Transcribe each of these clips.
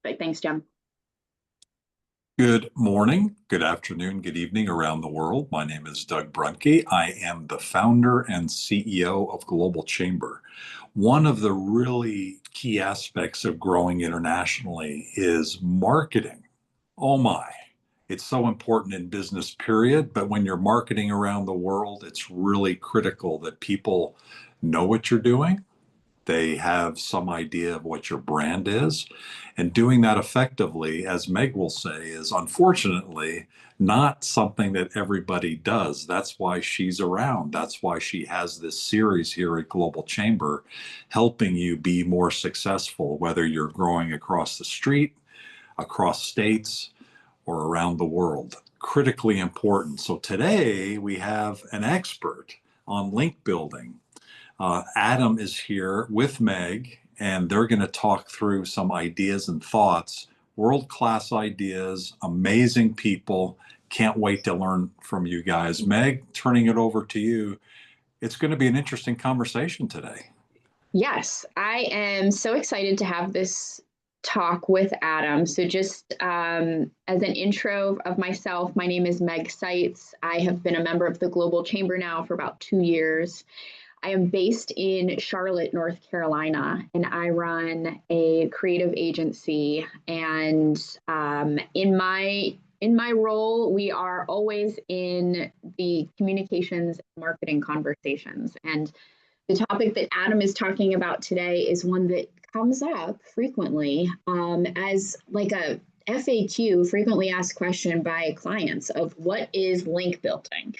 But thanks, Jim. Good morning, good afternoon, good evening around the world. My name is Doug Brunke. I am the founder and CEO of Global Chamber. One of the really key aspects of growing internationally is marketing. Oh my, it's so important in business, period. But when you're marketing around the world, it's really critical that people know what you're doing. They have some idea of what your brand is. And doing that effectively, as Meg will say, is unfortunately not something that everybody does. That's why she's around. That's why she has this series here at Global Chamber, helping you be more successful, whether you're growing across the street, across states, or around the world. Critically important. So today we have an expert on link building. Adam is here with Meg, and they're going to talk through some ideas and thoughts, world-class ideas, amazing people. Can't wait to learn from you guys. Meg, turning it over to you. It's going to be an interesting conversation today. Yes, I am so excited to have this talk with Adam. So just as an intro of myself, my name is Meg Seitz. I have been a member of the Global Chamber now for about 2 years. I am based in Charlotte, North Carolina, and I run a creative agency. And in my role, we are always in the communications and marketing conversations. And the topic that Adam is talking about today is one that comes up frequently as like a FAQ, frequently asked question by clients of what is link building?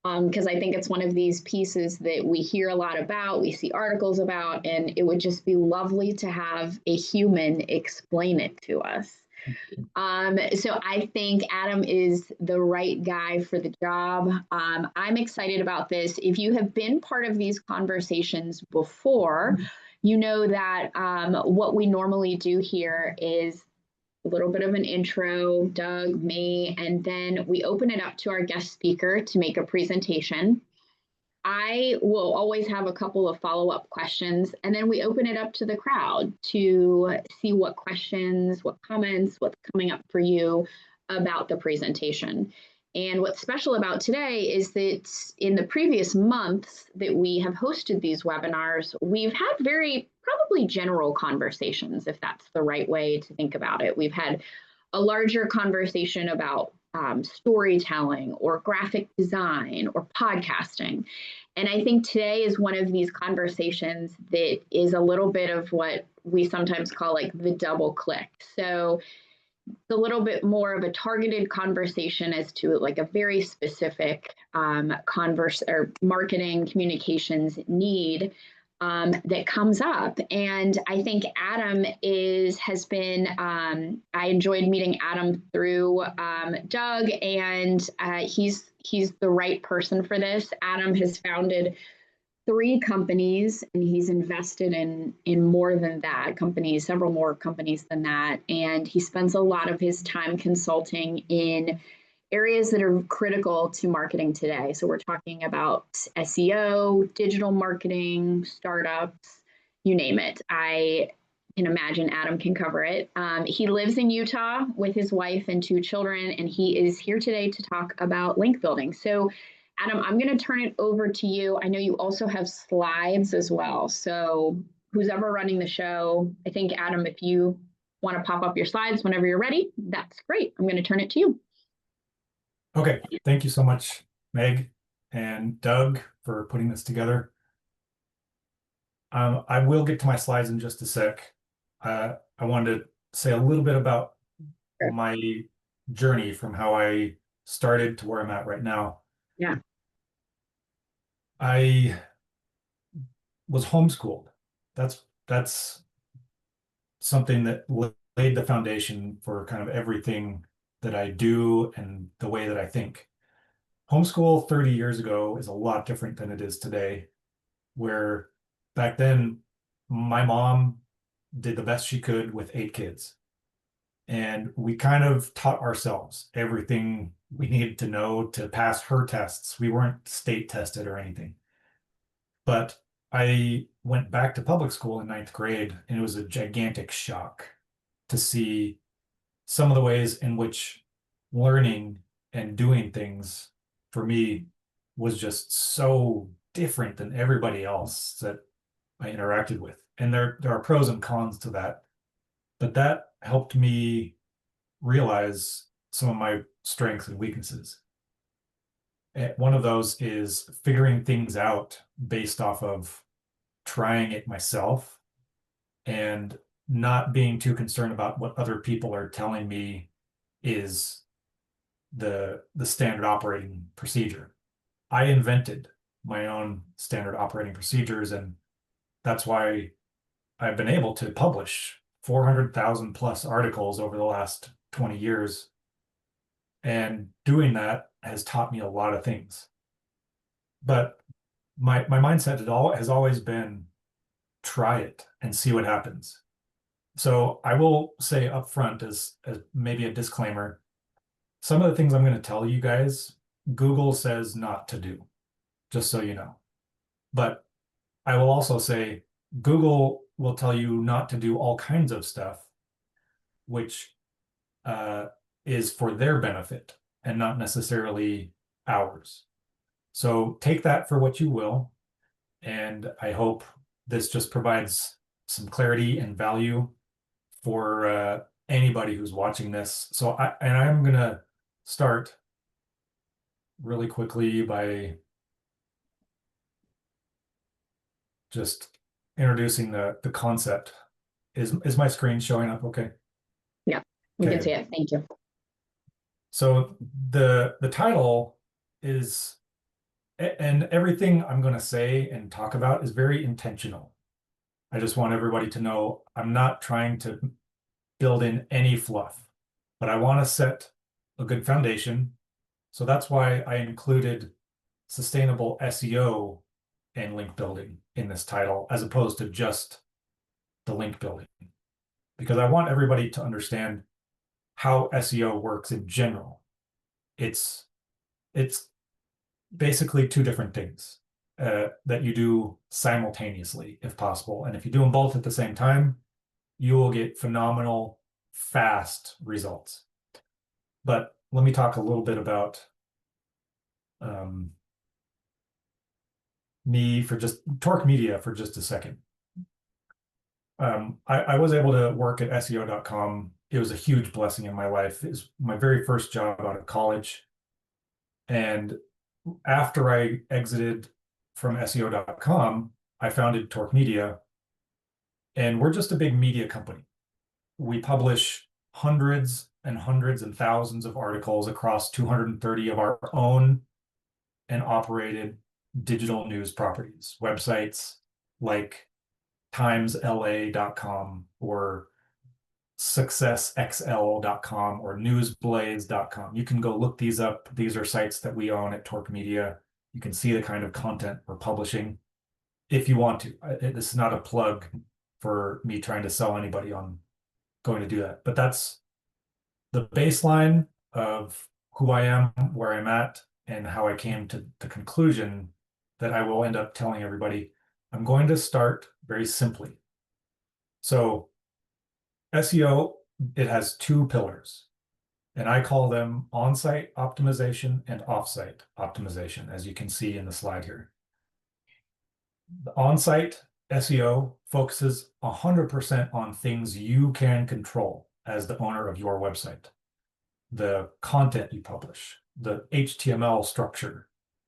Because I think it's one of these pieces that we hear a lot about, we see articles about, and it would just be lovely to have a human explain it to us. So I think Adam is the right guy for the job. I'm excited about this. If you have been part of these conversations before, you know that what we normally do here is a little bit of an intro, Doug, me, and then we open it up to our guest speaker to make a presentation. I will always have a couple of follow-up questions, and then we open it up to the crowd to see what questions, what comments, what's coming up for you about the presentation. And what's special about today is that in the previous months that we have hosted these webinars, we've had very probably general conversations, if that's the right way to think about it. We've had a larger conversation about storytelling or graphic design or podcasting. And I think today is one of these conversations that is a little bit of what we sometimes call like the double click. So it's a little bit more of a targeted conversation as to like a very specific marketing communications need that comes up. And I think Adam has been, I enjoyed meeting Adam through Doug, and he's the right person for this. Adam has founded 3 companies, and he's invested in more than that companies, several more companies than that. And he spends a lot of his time consulting in areas that are critical to marketing today. So we're talking about SEO, digital marketing, startups, you name it. I can imagine Adam can cover it. He lives in Utah with his wife and 2 children, and he is here today to talk about link building. So Adam, I'm going to turn it over to you. I know you also have slides as well. So who's ever running the show, I think, Adam, if you want to pop up your slides whenever you're ready, that's great. I'm going to turn it to you. Okay, thank you so much, Meg and Doug, for putting this together. I will get to my slides in just a sec. I wanted to say a little bit about my journey from how I started to where I'm at right now. Yeah. I was homeschooled. That's something that laid the foundation for kind of everything that I do and the way that I think. Homeschool 30 years ago is a lot different than it is today, where back then my mom did the best she could with 8 kids. And we kind of taught ourselves everything we needed to know to pass her tests. We weren't state tested or anything. But I went back to public school in 9th grade, and it was a gigantic shock. to see some of the ways in which learning and doing things for me was just so different than everybody else that I interacted with. And there are pros and cons to that, but that helped me realize some of my strengths and weaknesses. And one of those is figuring things out based off of trying it myself and not being too concerned about what other people are telling me is the standard operating procedure. I invented my own standard operating procedures, and that's why I've been able to publish 400,000 plus articles over the last 20 years. And doing that has taught me a lot of things. But my mindset has always been try it and see what happens. So I will say up front as maybe a disclaimer, some of the things I'm going to tell you guys, Google says not to do, just so you know. But I will also say Google will tell you not to do all kinds of stuff, which is for their benefit and not necessarily ours. So take that for what you will. And I hope this just provides some clarity and value for anybody who's watching this. So I'm going to start really quickly by just introducing the concept. Is my screen showing up okay? Yeah, we Okay. can see it. Thank you. So the title is, and everything I'm going to say and talk about is very intentional. I just want everybody to know I'm not trying to build in any fluff, but I want to set a good foundation. So that's why I included sustainable SEO and link building in this title, as opposed to just the link building, because I want everybody to understand how SEO works in general. It's basically two different things that you do simultaneously, if possible. And if you do them both at the same time, you will get phenomenal, fast results. But let me talk a little bit about me for just Torque Media for just a second. I was able to work at SEO.com. It was a huge blessing in my life. It was my very first job out of college. And after I exited from SEO.com, I founded Torque Media. And we're just a big media company. We publish hundreds and hundreds and thousands of articles across 230 of our own and operated digital news properties, websites like timesla.com or successxl.com or newsblaze.com. You can go look these up. These are sites that we own at Torque Media. You can see the kind of content we're publishing if you want to. This is not a plug for me trying to sell anybody on going to do that, but that's the baseline of who I am, where I'm at, and how I came to the conclusion that I will end up telling everybody. I'm going to start very simply. So SEO, it has two pillars, and I call them on-site optimization and off-site optimization, as you can see in the slide here. The on-site SEO focuses 100% on things you can control as the owner of your website. The content you publish, the HTML structure,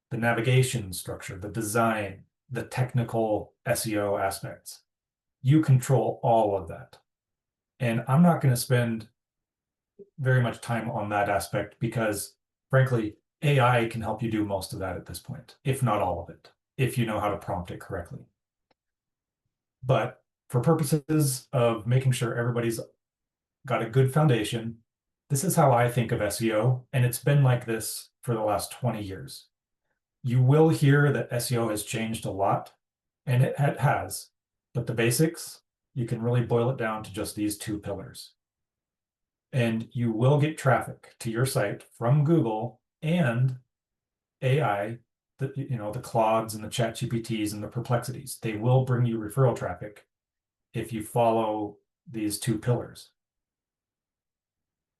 the navigation structure, the design, the technical SEO aspects. You control all of that. And I'm not going to spend very much time on that aspect because, frankly, AI can help you do most of that at this point, if not all of it, if you know how to prompt it correctly. But for purposes of making sure everybody's got a good foundation, this is how I think of SEO, and it's been like this for the last 20 years. You will hear that SEO has changed a lot, and it has, but the basics, you can really boil it down to just these two pillars. And you will get traffic to your site from Google and AI, the Claudes and the ChatGPTs and the Perplexities. They will bring you referral traffic if you follow these two pillars.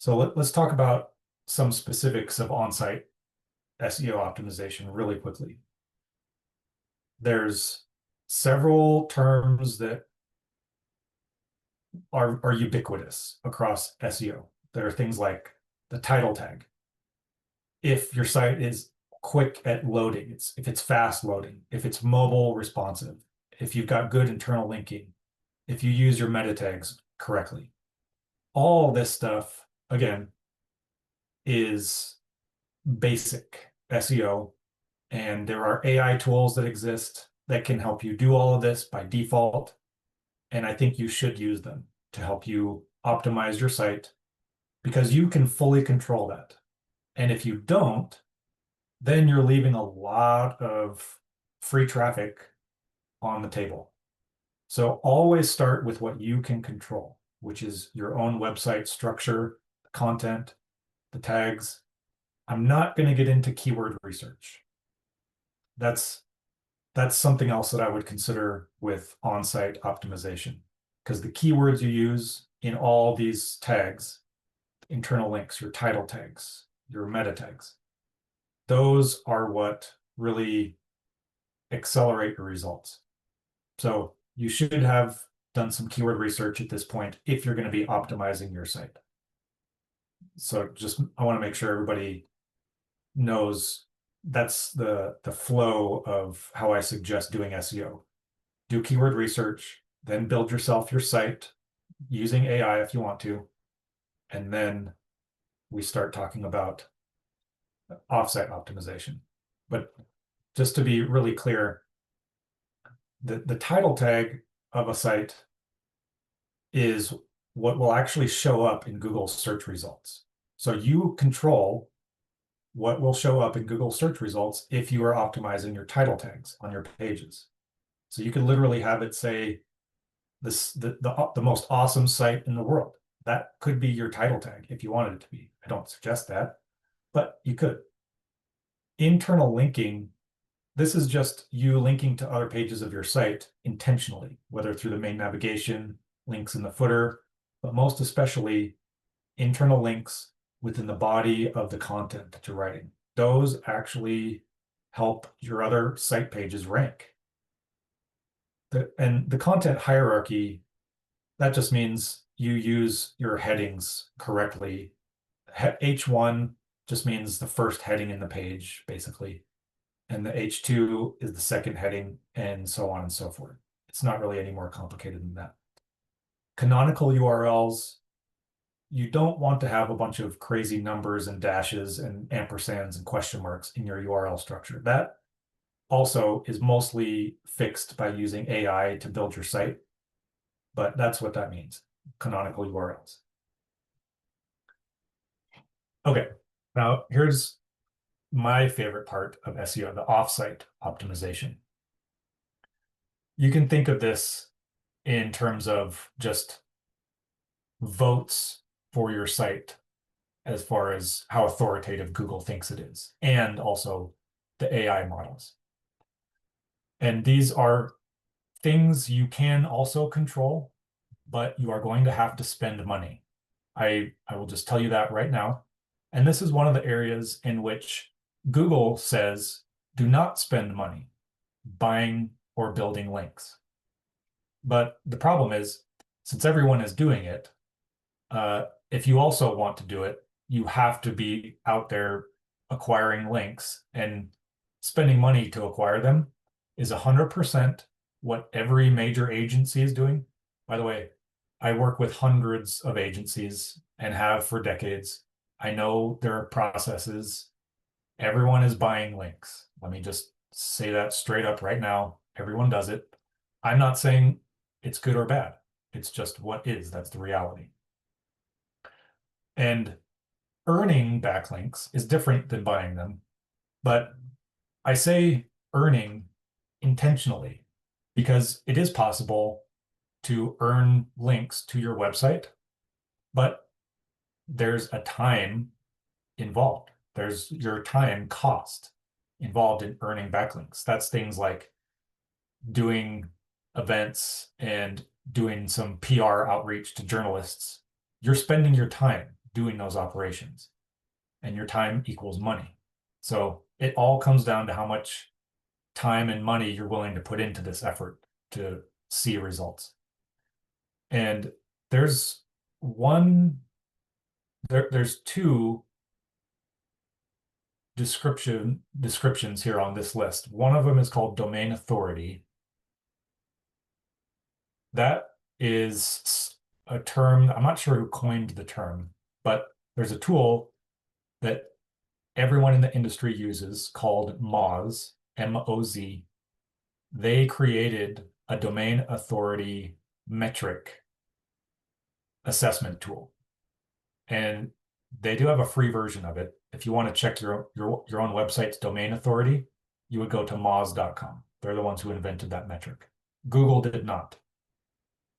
So let's talk about some specifics of on-site SEO optimization really quickly. There's several terms that are ubiquitous across SEO. There are things like the title tag. If your site is quick at loading, if it's fast loading, if it's mobile responsive, if you've got good internal linking, if you use your meta tags correctly. All this stuff, again, is basic SEO, and there are AI tools that exist that can help you do all of this by default, and I think you should use them to help you optimize your site because you can fully control that. And if you don't, then you're leaving a lot of free traffic on the table. So always start with what you can control, which is your own website structure, the content, the tags. I'm not going to get into keyword research. That's something else that I would consider with on-site optimization, because the keywords you use in all these tags, internal links, your title tags, your meta tags, those are what really accelerate your results. So you should have done some keyword research at this point if you're going to be optimizing your site. So I want to make sure everybody knows that's the flow of how I suggest doing SEO. Do keyword research, then build yourself your site using AI if you want to, and then we start talking about offsite optimization. But just to be really clear, the title tag of a site is what will actually show up in Google search results. So you control what will show up in Google search results if you are optimizing your title tags on your pages. So you could literally have it say the most awesome site in the world. That could be your title tag if you wanted it to be. I don't suggest that, but you could. Internal linking, this is just you linking to other pages of your site intentionally, whether through the main navigation, links in the footer, but most especially internal links within the body of the content that you're writing. Those actually help your other site pages rank. And the content hierarchy, that just means you use your headings correctly. H1 just means the first heading in the page, basically. And the H2 is the second heading, and so on and so forth. It's not really any more complicated than that. Canonical URLs, you don't want to have a bunch of crazy numbers and dashes and ampersands and question marks in your URL structure. That also is mostly fixed by using AI to build your site, but that's what that means, canonical URLs. Okay, now here's my favorite part of SEO, the offsite optimization. You can think of this in terms of just votes for your site as far as how authoritative Google thinks it is, and also the AI models. And these are things you can also control, but you are going to have to spend money. I will just tell you that right now. And this is one of the areas in which Google says, do not spend money buying or building links. But the problem is, since everyone is doing it, if you also want to do it, you have to be out there acquiring links, and spending money to acquire them is 100% what every major agency is doing. By the way, I work with hundreds of agencies and have for decades. I know there are processes. Everyone is buying links. Let me just say that straight up right now. Everyone does it. I'm not saying it's good or bad. It's just what is. That's the reality. And earning backlinks is different than buying them. But I say earning intentionally because it is possible to earn links to your website, but there's a time involved. There's your time cost involved in earning backlinks. That's things like doing events and doing some PR outreach to journalists. You're spending your time doing those operations, and your time equals money. So it all comes down to how much time and money you're willing to put into this effort to see results. And there's two descriptions here on this list. One of them is called domain authority. That is a term, I'm not sure who coined the term, but there's a tool that everyone in the industry uses called Moz, M-O-Z. They created a domain authority metric assessment tool. And they do have a free version of it. If you want to check your own website's domain authority, you would go to moz.com. They're the ones who invented that metric. Google did not.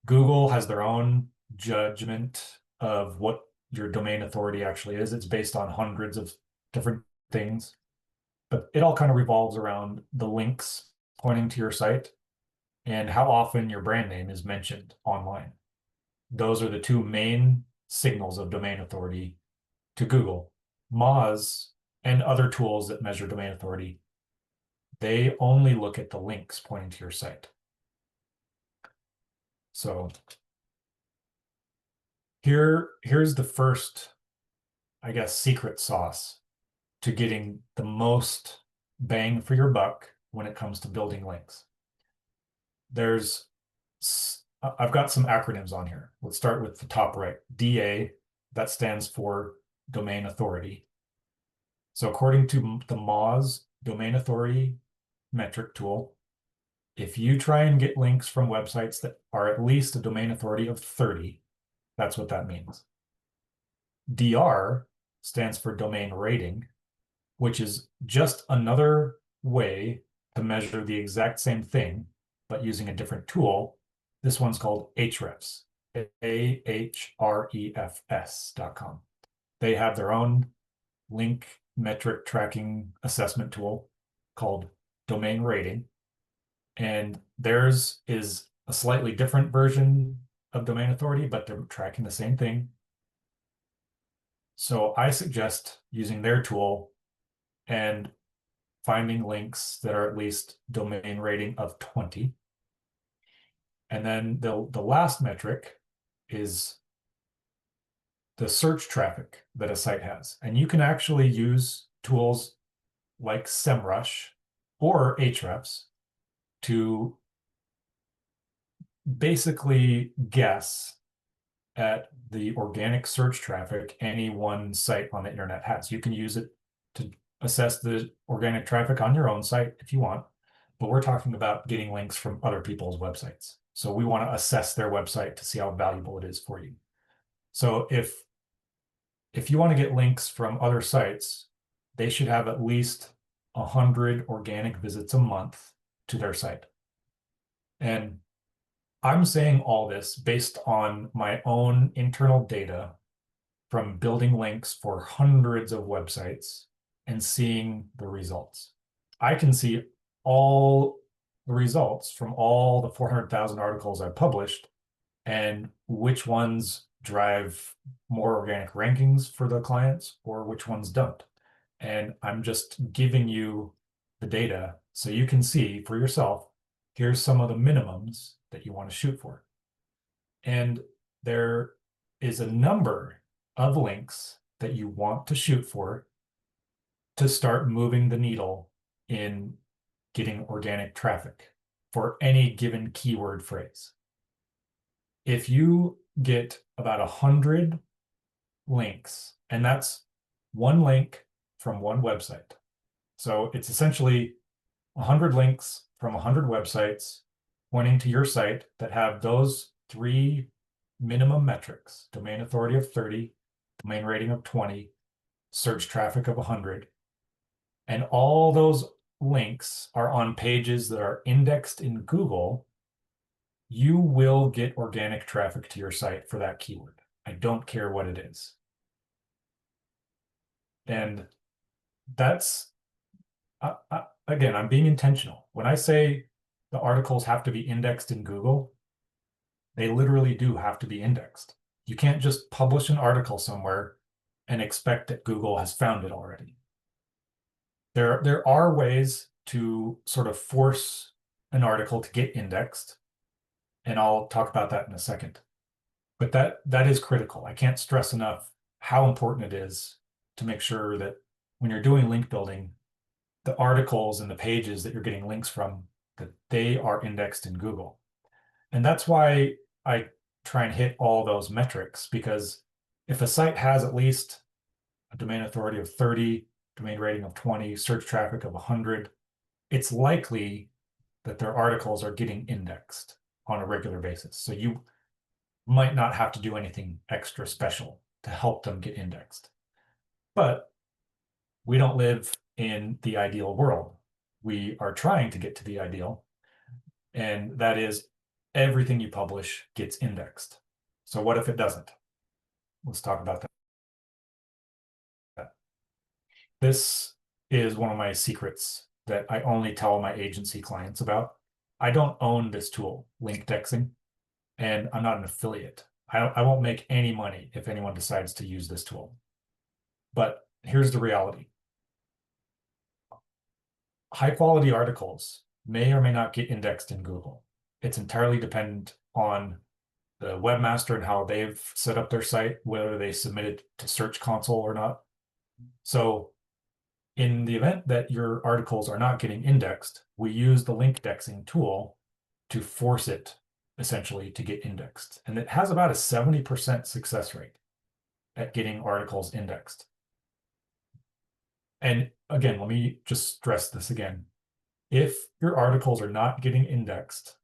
Google has their own judgment of what your domain authority actually is. It's based on hundreds of different things, but it all kind of revolves around the links pointing to your site and how often your brand name is mentioned online. Those are the two main signals of domain authority to Google. Moz and other tools that measure domain authority, they only look at the links pointing to your site. So here's the first, I guess, secret sauce to getting the most bang for your buck when it comes to building links. I've got some acronyms on here. Let's start with the top right. DA, that stands for domain authority. So according to the Moz domain authority metric tool, if you try and get links from websites that are at least a domain authority of 30, that's what that means. DR stands for domain rating, which is just another way to measure the exact same thing, but using a different tool. This one's called Ahrefs, ahrefs.com. They have their own link metric tracking assessment tool called domain rating. And theirs is a slightly different version of domain authority, but they're tracking the same thing. So I suggest using their tool and finding links that are at least domain rating of 20. And then the last metric is the search traffic that a site has. And you can actually use tools like SEMrush or Ahrefs to basically guess at the organic search traffic any one site on the internet has. You can use it to assess the organic traffic on your own site if you want, but we're talking about getting links from other people's websites. So we want to assess their website to see how valuable it is for you. So if you want to get links from other sites, they should have at least 100 organic visits a month to their site. And I'm saying all this based on my own internal data from building links for hundreds of websites and seeing the results. I can see all the results from all the 400,000 articles I've published and which ones drive more organic rankings for the clients or which ones don't. And I'm just giving you the data so you can see for yourself, here's some of the minimums that you want to shoot for. And there is a number of links that you want to shoot for to start moving the needle in getting organic traffic for any given keyword phrase. If you get about 100 links, and that's one link from one website. So it's essentially 100 links from 100 websites pointing to your site that have those three minimum metrics: domain authority of 30, domain rating of 20, search traffic of 100. And all those links are on pages that are indexed in Google. You will get organic traffic to your site for that keyword. I don't care what it is. And that's, again, I'm being intentional. When I say the articles have to be indexed in Google, they literally do have to be indexed. You can't just publish an article somewhere and expect that Google has found it already. There are ways to sort of force an article to get indexed, and I'll talk about that in a second. But that is critical. I can't stress enough how important it is to make sure that when you're doing link building, the articles and the pages that you're getting links from, that they are indexed in Google. And that's why I try and hit all those metrics, because if a site has at least a domain authority of 30, domain rating of 20, search traffic of 100, it's likely that their articles are getting indexed on a regular basis. So you might not have to do anything extra special to help them get indexed. But we don't live in the ideal world. We are trying to get to the ideal, and that is everything you publish gets indexed. So what if it doesn't? Let's talk about that. This is one of my secrets that I only tell my agency clients about. I don't own this tool, link dexing, and I'm not an affiliate. I won't make any money if anyone decides to use this tool. But here's the reality. High quality articles may or may not get indexed in Google. It's entirely dependent on the webmaster and how they've set up their site, whether they submit it to Search Console or not. So in the event that your articles are not getting indexed, we use the link dexing tool to force it essentially to get indexed. And it has about a 70% success rate at getting articles indexed. And again, let me just stress this again. If your articles are not getting indexed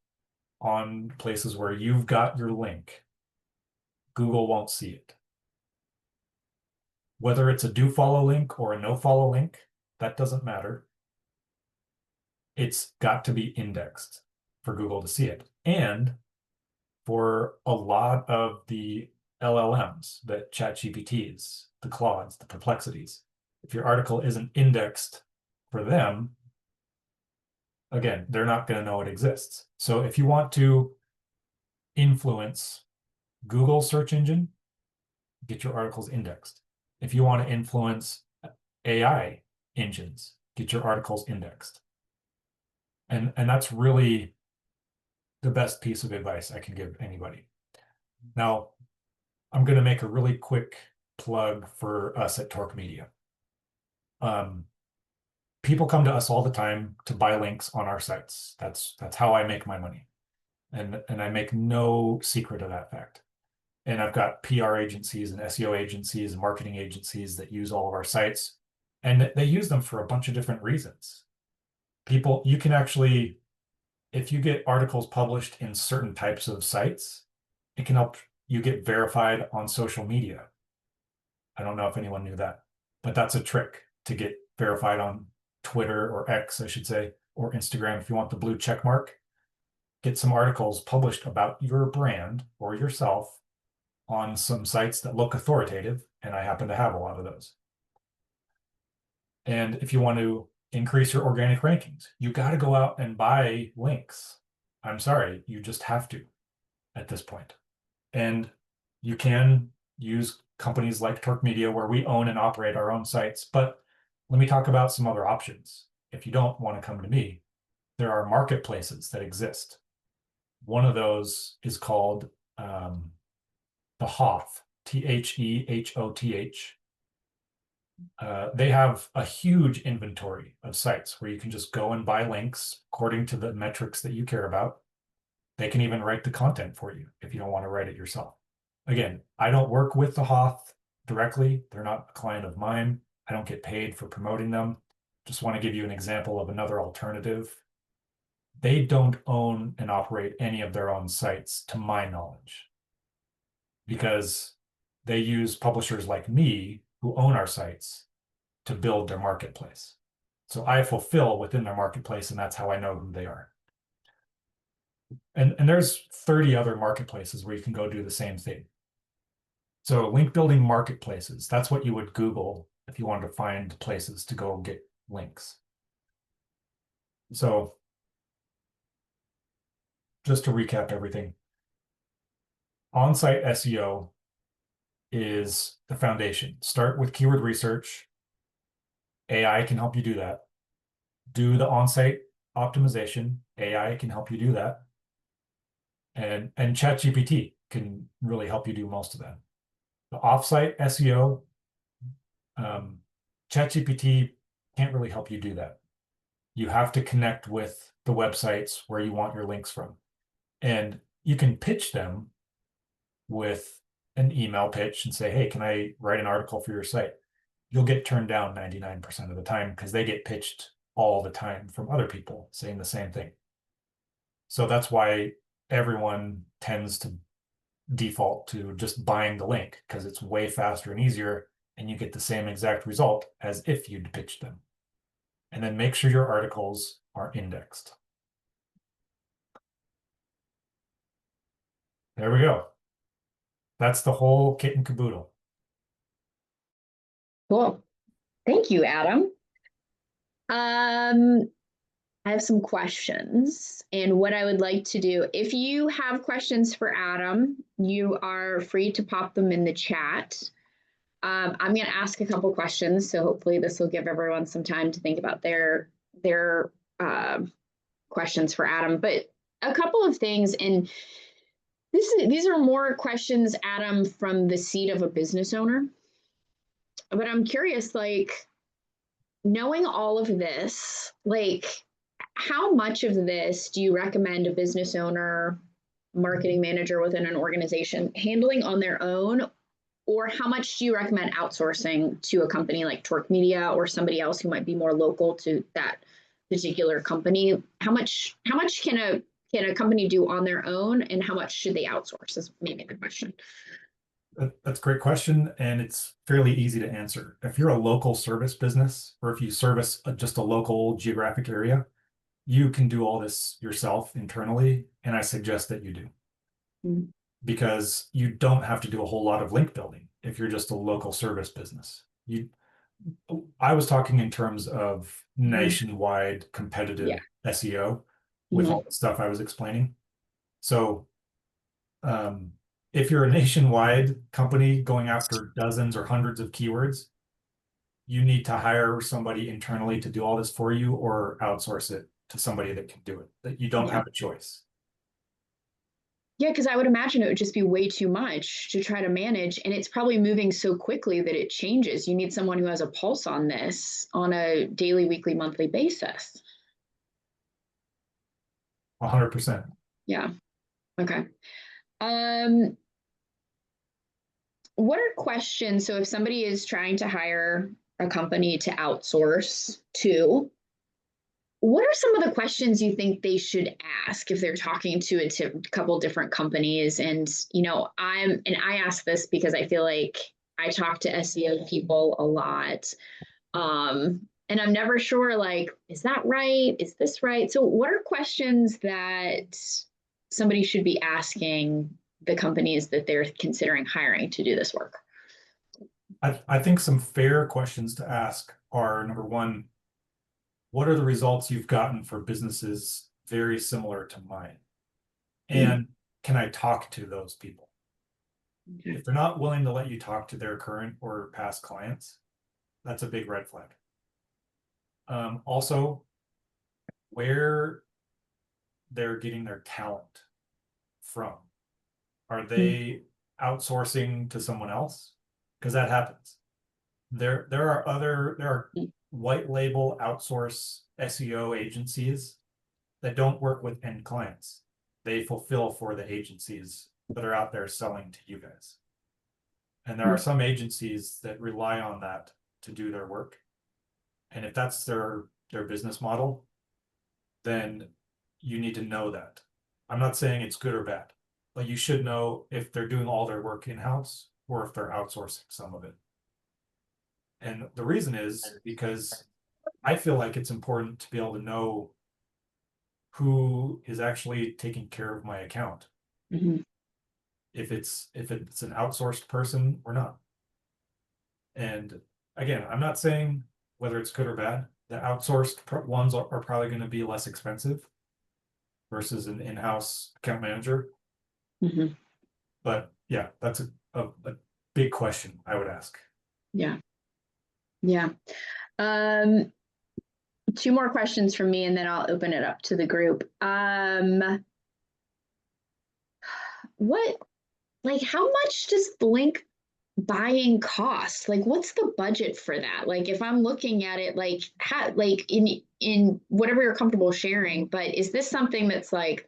on places where you've got your link, Google won't see it. Whether it's a do follow link or a no follow link, that doesn't matter. It's got to be indexed for Google to see it. And for a lot of the LLMs, the ChatGPTs, the Claudes, the Perplexities, if your article isn't indexed for them, again, they're not going to know it exists. So if you want to influence Google search engine, get your articles indexed. If you want to influence AI engines, get your articles indexed. And that's really the best piece of advice I can give anybody. Now, I'm going to make a really quick plug for us at Torque Media. People come to us all the time to buy links on our sites. That's how I make my money. And I make no secret of that fact. And I've got PR agencies and SEO agencies and marketing agencies that use all of our sites. And they use them for a bunch of different reasons. You can actually, if you get articles published in certain types of sites, it can help you get verified on social media. I don't know if anyone knew that, but that's a trick to get verified on Twitter, or X, I should say, or Instagram. If you want the blue check mark, get some articles published about your brand or yourself on some sites that look authoritative, and I happen to have a lot of those. And if you want to increase your organic rankings, you got to go out and buy links. I'm sorry, you just have to at this point. And you can use companies like Torque Media, where we own and operate our own sites. But let me talk about some other options. If you don't want to come to me, there are marketplaces that exist. One of those is called the Hoth, Thehoth. They have a huge inventory of sites where you can just go and buy links according to the metrics that you care about. They can even write the content for you if you don't want to write it yourself. Again, I don't work with the Hoth directly. They're not a client of mine. I don't get paid for promoting them. Just want to give you an example of another alternative. They don't own and operate any of their own sites, to my knowledge, because they use publishers like me who own our sites to build their marketplace. So I fulfill within their marketplace, and that's how I know who they are. And there's 30 other marketplaces where you can go do the same thing. So link building marketplaces, that's what you would Google if you wanted to find places to go get links. So just to recap everything, on-site SEO is the foundation. Start with keyword research. AI can help you do that. Do the on-site optimization. AI can help you do that. And ChatGPT can really help you do most of that. The offsite SEO, ChatGPT can't really help you do that. You have to connect with the websites where you want your links from. And you can pitch them with an email pitch and say, hey, can I write an article for your site? You'll get turned down 99% of the time because they get pitched all the time from other people saying the same thing. So that's why everyone tends to default to just buying the link, because it's way faster and easier, and you get the same exact result as if you'd pitched them. And then make sure your articles are indexed. There we go. That's the whole kit and caboodle. Cool. Thank you, Adam. I have some questions, and what I would like to do, if you have questions for Adam, you are free to pop them in the chat. I'm going to ask a couple questions, so hopefully this will give everyone some time to think about their questions for Adam. But a couple of things, and these are more questions, Adam, from the seat of a business owner. But I'm curious, like, knowing all of this, like, how much of this do you recommend a business owner, marketing manager within an organization handling on their own? Or how much do you recommend outsourcing to a company like Torque Media or somebody else who might be more local to that particular company? How much can a company do on their own, and how much should they outsource is maybe the question. That's a great question, and it's fairly easy to answer. If you're a local service business, or if you service just a local geographic area, you can do all this yourself internally, and I suggest that you do. Mm-hmm. Because you don't have to do a whole lot of link building if you're just a local service business. I was talking in terms of nationwide competitive SEO with all the stuff I was explaining. So if you're a nationwide company going after dozens or hundreds of keywords, you need to hire somebody internally to do all this for you, or outsource it to somebody that can do it. That you don't have a choice. Yeah, because I would imagine it would just be way too much to try to manage, and it's probably moving so quickly that it changes. You need someone who has a pulse on this on a daily, weekly, monthly basis. 100%. Yeah. Okay. What are questions? So if somebody is trying to hire a company to outsource to, what are some of the questions you think they should ask if they're talking to a couple different companies? And, you know, I ask this because I feel like I talk to SEO people a lot. And I'm never sure, like, is that right? Is this right? So what are questions that somebody should be asking the companies that they're considering hiring to do this work? I think some fair questions to ask are, number one, what are the results you've gotten for businesses very similar to mine? And can I talk to those people? Okay. If they're not willing to let you talk to their current or past clients, that's a big red flag. Also, where they're getting their talent from. Are they outsourcing to someone else? Because that happens. There are white label outsource SEO agencies that don't work with end clients. They fulfill for the agencies that are out there selling to you guys. And there are some agencies that rely on that to do their work. And if that's their business model, then you need to know that. I'm not saying it's good or bad, but you should know if they're doing all their work in-house or if they're outsourcing some of it. And the reason is because I feel like it's important to be able to know who is actually taking care of my account. Mm-hmm. If it's an outsourced person or not. And again, I'm not saying whether it's good or bad. The outsourced ones are probably going to be less expensive versus an in-house account manager. Mm-hmm. But yeah, that's big question I would ask. Yeah. Yeah. Two more questions from me and then I'll open it up to the group. How much does Blink buying cost? Like, what's the budget for that? Like, if I'm looking at it, like, in whatever you're comfortable sharing, but is this something that's like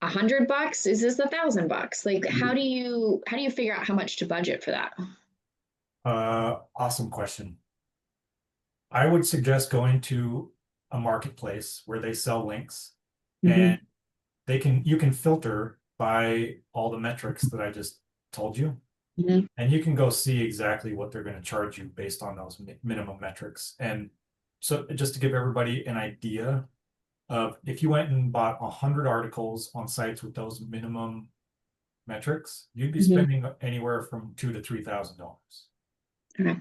$100? Is this $1,000? Like, how do you figure out how much to budget for that? Awesome question. I would suggest going to a marketplace where they sell links, and you can filter by all the metrics that I just told you. And you can go see exactly what they're going to charge you based on those minimum metrics. And so just to give everybody an idea of, if you went and bought 100 articles on sites with those minimum metrics, you'd be spending anywhere from $2,000 to $3,000. Okay.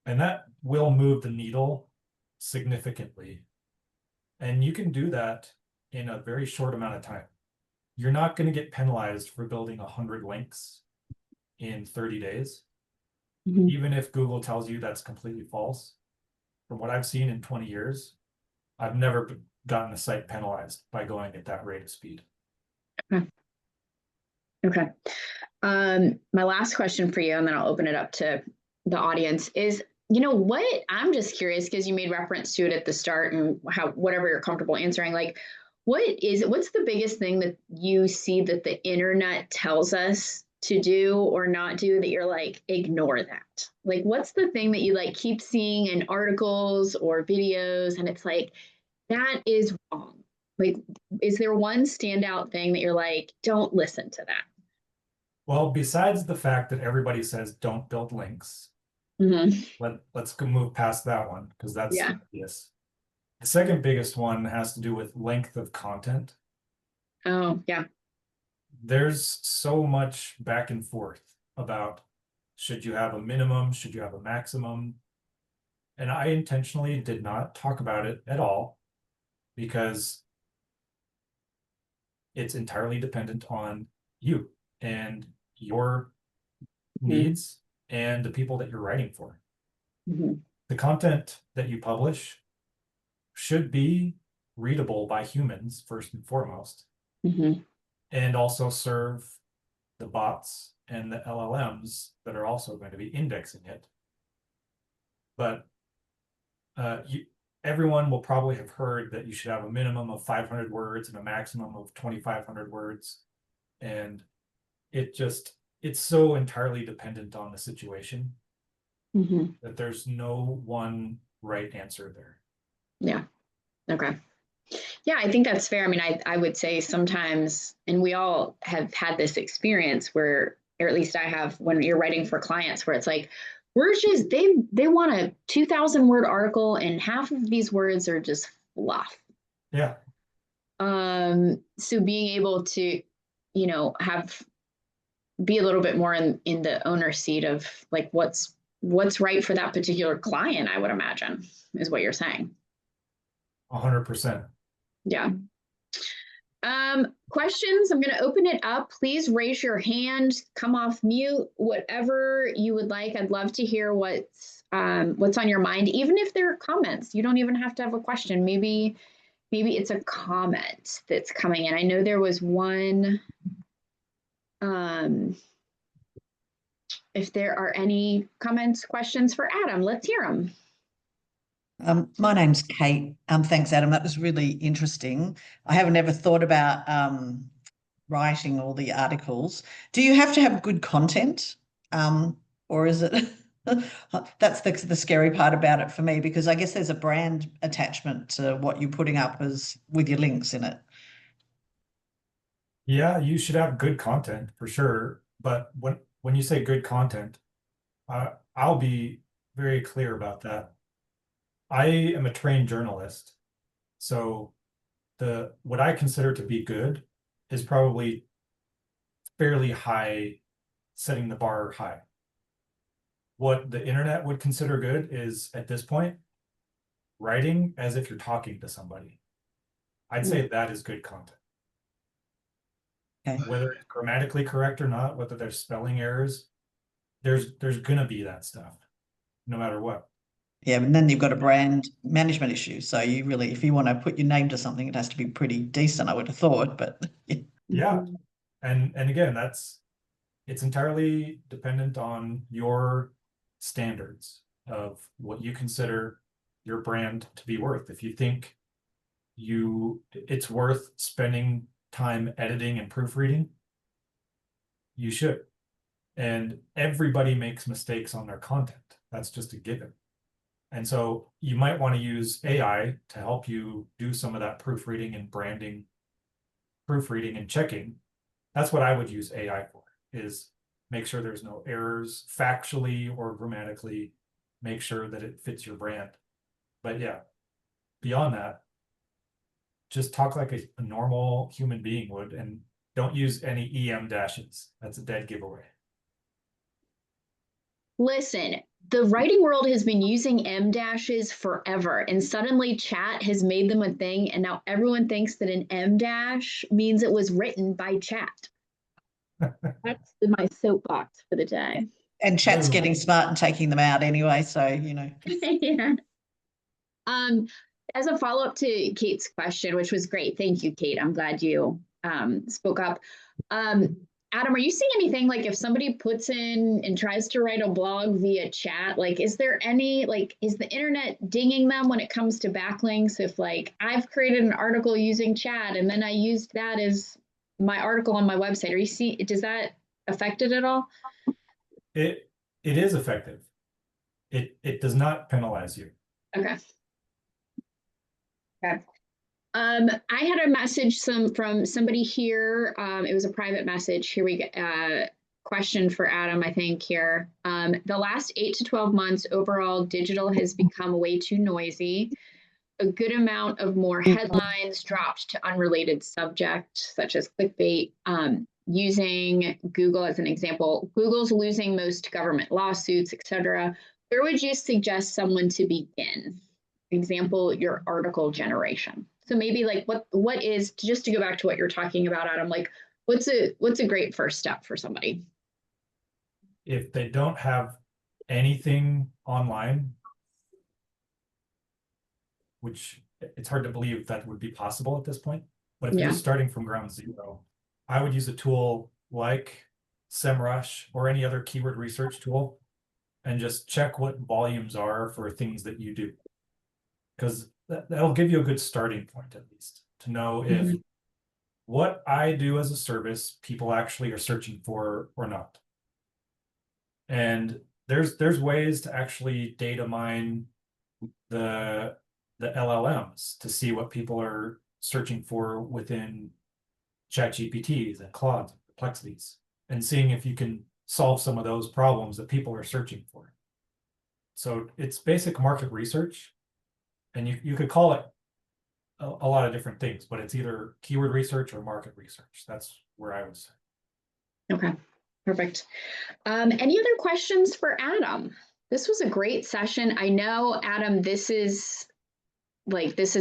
And that will move the needle significantly. And you can do that in a very short amount of time. You're not going to get penalized for building 100 links in 30 days, even if Google tells you that's completely false. From what I've seen in 20 years, I've never gotten a site penalized by going at that rate of speed. Okay. My last question for you, and then I'll open it up to the audience, is, what I'm just curious, because you made reference to it at the start and whatever you're comfortable answering, like, what's the biggest thing that you see that the internet tells us to do or not do that you're like, ignore that? Like, what's the thing that you like keep seeing in articles or videos and it's like, that is wrong? Like, is there one standout thing that you're like, don't listen to that? Well, besides the fact that everybody says don't build links, let's go move past that one, because that's obvious. The second biggest one has to do with length of content. Oh, yeah. There's so much back and forth about, should you have a minimum? Should you have a maximum? And I intentionally did not talk about it at all, because it's entirely dependent on you and your needs and the people that you're writing for. The content that you publish should be readable by humans first and foremost, and also serve the bots and the LLMs that are also going to be indexing it. But everyone will probably have heard that you should have a minimum of 500 words and a maximum of 2,500 words. And it's so entirely dependent on the situation that there's no one right answer there. Yeah. Okay. Yeah, I think that's fair. I mean, I would say sometimes, and we all have had this experience where, or at least I have, when you're writing for clients, where it's like, they want a 2,000 word article and half of these words are just fluff. Yeah. So being able to, be a little bit more in the owner's seat of like, what's right for that particular client, I would imagine, is what you're saying. 100%. Yeah. Questions? I'm going to open it up. Please raise your hand, come off mute, whatever you would like. I'd love to hear what's on your mind, even if there are comments. You don't even have to have a question. Maybe it's a comment that's coming in. I know there was one. If there are any comments, questions for Adam, let's hear them. My name's Kate. Thanks, Adam. That was really interesting. I haven't ever thought about writing all the articles. Do you have to have good content, or is it? That's the scary part about it for me, because I guess there's a brand attachment to what you're putting up as with your links in it. Yeah, you should have good content for sure. But when you say good content, I'll be very clear about that. I am a trained journalist, so what I consider to be good is probably fairly high, setting the bar high. What the internet would consider good is, at this point, writing as if you're talking to somebody. I'd say that is good content. Okay. Whether it's grammatically correct or not, whether there's spelling errors, there's going to be that stuff no matter what. Yeah, and then you've got a brand management issue. So you really, if you want to put your name to something, it has to be pretty decent, I would have thought. But Yeah. And again, it's entirely dependent on your standards of what you consider your brand to be worth. If you think it's worth spending time editing and proofreading, you should. And everybody makes mistakes on their content. That's just a given. And so you might want to use AI to help you do some of that proofreading and branding, proofreading and checking. That's what I would use AI for, is make sure there's no errors factually or grammatically, make sure that it fits your brand. But yeah, beyond that, just talk like a normal human being would, and don't use any EM dashes. That's a dead giveaway. Listen, the writing world has been using M dashes forever, and suddenly chat has made them a thing, and now everyone thinks that an M dash means it was written by chat. That's my soapbox for the day. and chat's getting smart and taking them out anyway. So, Yeah. As a follow-up to Kate's question, which was great. Thank you, Kate. I'm glad you spoke up. Adam, are you seeing anything like if somebody puts in and tries to write a blog via chat, like is there any, like, is the internet dinging them when it comes to backlinks? If like I've created an article using chat and then I used that as my article on my website, are you seeing, does that affect it at all? It is effective. It does not penalize you. Okay. Okay. I had a message from somebody here. It was a private message. Here we go. Question for Adam, I think here. The last 8 to 12 months, overall, digital has become way too noisy. A good amount of more headlines dropped to unrelated subjects, such as clickbait. Using Google as an example, Google's losing most government lawsuits, etc. Where would you suggest someone to begin? Example, your article generation. So maybe like what is, just to go back to what you're talking about, Adam, like what's a great first step for somebody? If they don't have anything online, which it's hard to believe that would be possible at this point, but if you're just starting from ground zero, I would use a tool like SEMrush or any other keyword research tool and just check what volumes are for things that you do. Because that'll give you a good starting point, at least, to know if what I do as a service people actually are searching for or not. And there's ways to actually data mine the LLMs to see what people are searching for within ChatGPTs and Claudes, Perplexities, and seeing if you can solve some of those problems that people are searching for. So it's basic market research. And you could call it a lot of different things, but it's either keyword research or market research. That's where I would say. Okay, perfect. Any other questions for Adam? This was a great session. I know, Adam, this has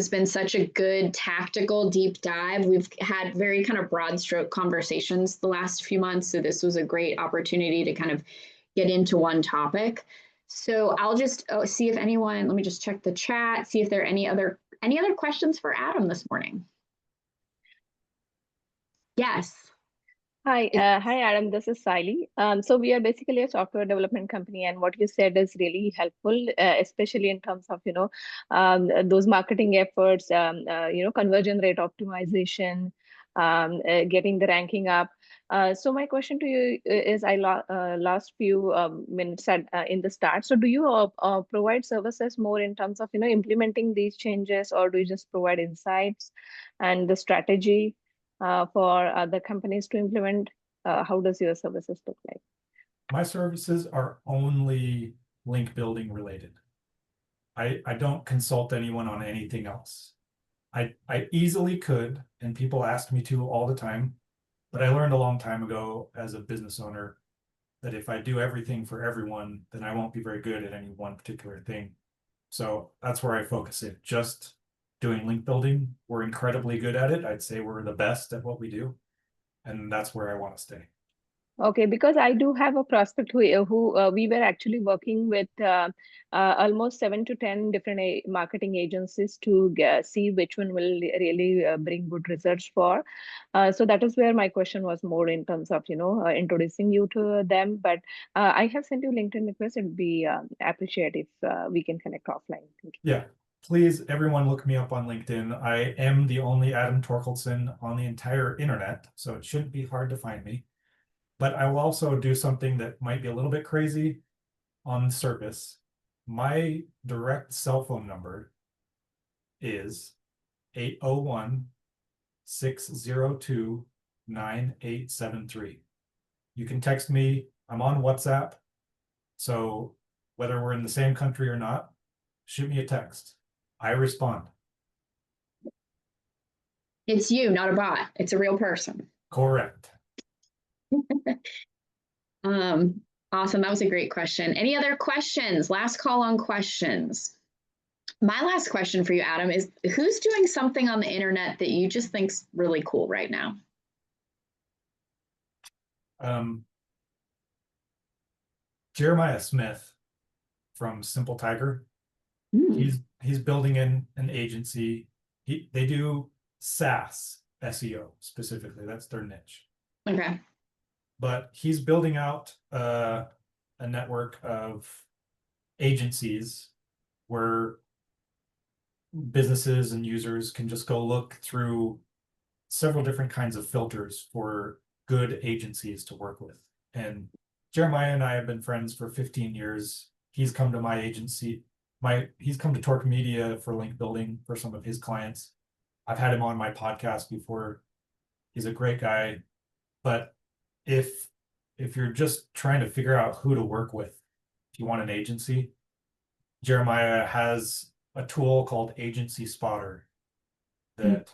been such a good tactical deep dive. We've had very kind of broad stroke conversations the last few months. So this was a great opportunity to kind of get into one topic. So I'll just see if anyone, let me just check the chat, see if there are any other questions for Adam this morning. Yes. Hi, Adam. This is Siley. So we are basically a software development company, and what you said is really helpful, especially in terms of those marketing efforts, conversion rate optimization, getting the ranking up. So my question to you is, I last few minutes in the start. So do you provide services more in terms of implementing these changes, or do you just provide insights and the strategy for other companies to implement? How does your services look like? My services are only link building related. I don't consult anyone on anything else. I easily could, and people ask me to all the time, but I learned a long time ago as a business owner that if I do everything for everyone, then I won't be very good at any one particular thing. So that's where I focus it, just doing link building. We're incredibly good at it. I'd say we're the best at what we do, and that's where I want to stay. Okay, because I do have a prospect who we were actually working with almost 7 to 10 different marketing agencies to see which one will really bring good results for. So that is where my question was more in terms of, introducing you to them. But I have sent you LinkedIn request. It would be appreciate if we can connect offline. Thank you. Yeah, please, everyone look me up on LinkedIn. I am the only Adam Torkelson on the entire internet, so it shouldn't be hard to find me. But I will also do something that might be a little bit crazy on service. My direct cell phone number is 801-602-9873. You can text me. I'm on WhatsApp. So whether we're in the same country or not, shoot me a text. I respond. It's you, not a bot. It's a real person. Correct. Awesome. That was a great question. Any other questions? Last call on questions. My last question for you, Adam, is who's doing something on the internet that you just think's really cool right now? Jeremiah Smith from Simple Tiger. Mm. He's building in an agency. They do SaaS SEO specifically. That's their niche. Okay. But he's building out a network of agencies where businesses and users can just go look through several different kinds of filters for good agencies to work with. And Jeremiah and I have been friends for 15 years. He's come to my agency. He's come to Torque Media for link building for some of his clients. I've had him on my podcast before. He's a great guy. But if you're just trying to figure out who to work with, if you want an agency, Jeremiah has a tool called Agency Spotter that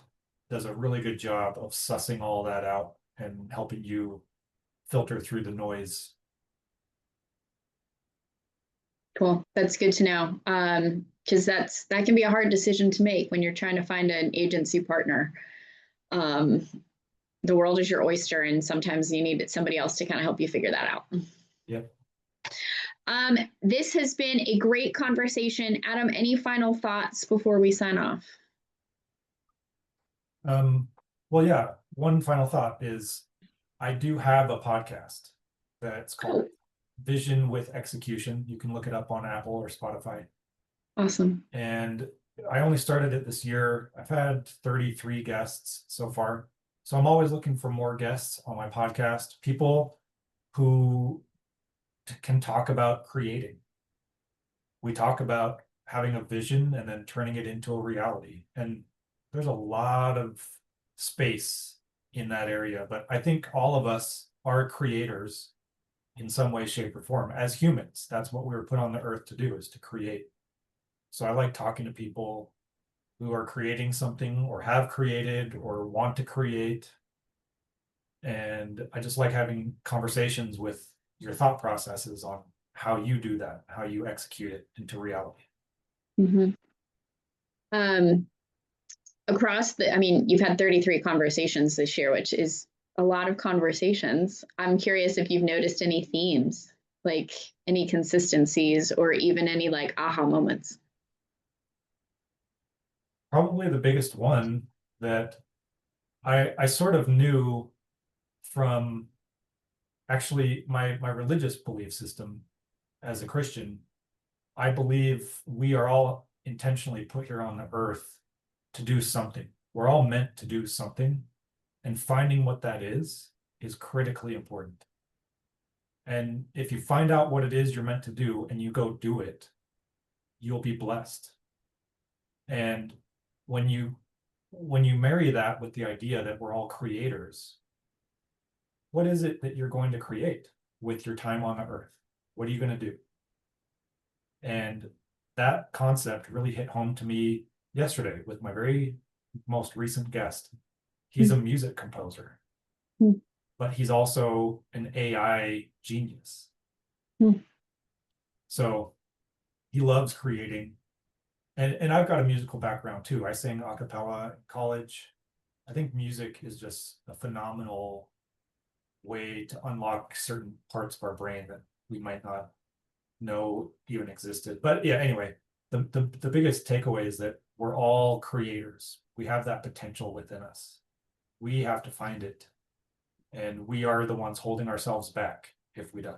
does a really good job of sussing all that out and helping you filter through the noise. Cool. That's good to know. Because that can be a hard decision to make when you're trying to find an agency partner. The world is your oyster, and sometimes you need somebody else to kind of help you figure that out. Yep. This has been a great conversation. Adam, any final thoughts before we sign off? Well, yeah, one final thought is I do have a podcast that's called Vision with Execution. You can look it up on Apple or Spotify. Awesome. And I only started it this year. I've had 33 guests so far. So I'm always looking for more guests on my podcast, people who can talk about creating. We talk about having a vision and then turning it into a reality. And there's a lot of space in that area, but I think all of us are creators in some way, shape, or form. As humans, that's what we were put on the earth to do, is to create. So I like talking to people who are creating something or have created or want to create. And I just like having conversations with your thought processes on how you do that, how you execute it into reality. Mm-hmm. You've had 33 conversations this year, which is a lot of conversations. I'm curious if you've noticed any themes, like any consistencies or even any like aha moments. Probably the biggest one that I sort of knew from actually my religious belief system as a Christian. I believe we are all intentionally put here on the earth to do something. We're all meant to do something, and finding what that is critically important. And if you find out what it is you're meant to do and you go do it, you'll be blessed. And when you marry that with the idea that we're all creators, what is it that you're going to create with your time on the earth? What are you going to do? And that concept really hit home to me yesterday with my very most recent guest. He's a music composer, but he's also an AI genius. So he loves creating. And I've got a musical background too. I sang a cappella in college. I think music is just a phenomenal way to unlock certain parts of our brain that we might not know even existed. But yeah, anyway, the biggest takeaway is that we're all creators. We have that potential within us. We have to find it. And we are the ones holding ourselves back if we don't.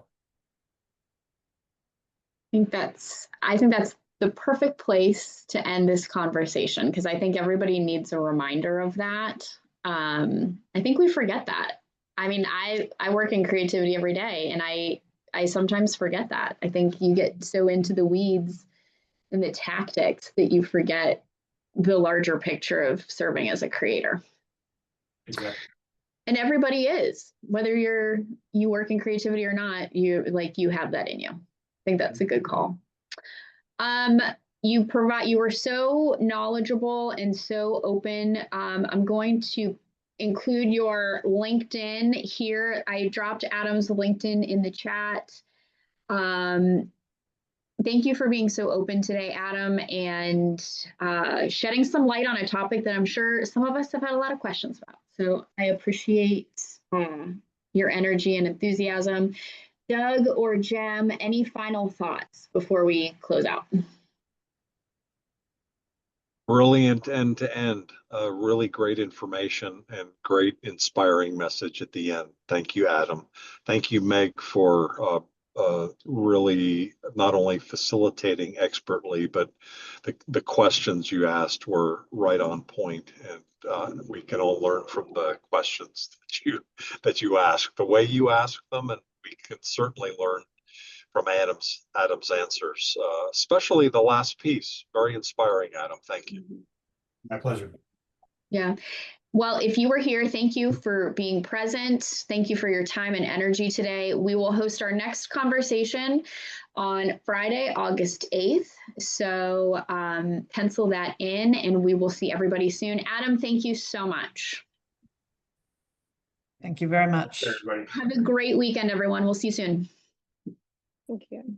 I think that's the perfect place to end this conversation, because I think everybody needs a reminder of that. I think we forget that. I mean, I work in creativity every day, and I sometimes forget that. I think you get so into the weeds and the tactics that you forget the larger picture of serving as a creator. Exactly. And everybody is, whether you work in creativity or not, you have that in you. I think that's a good call. You were so knowledgeable and so open. I'm going to include your LinkedIn here. I dropped Adam's LinkedIn in the chat. Thank you for being so open today, Adam, and shedding some light on a topic that I'm sure some of us have had a lot of questions about. So I appreciate your energy and enthusiasm. Doug or Jem, any final thoughts before we close out? Brilliant end to end, really great information and great inspiring message at the end. Thank you, Adam. Thank you, Meg, for really not only facilitating expertly, but the questions you asked were right on point, and we can all learn from the questions that you asked, the way you asked them, and we can certainly learn from Adam's answers, especially the last piece. Very inspiring, Adam. Thank you. My pleasure. Yeah. Well, if you were here, thank you for being present. Thank you for your time and energy today. We will host our next conversation on Friday, August 8th. So pencil that in, and we will see everybody soon. Adam, thank you so much. Thank you very much. Everybody. Have a great weekend, everyone. We'll see you soon. Thank you.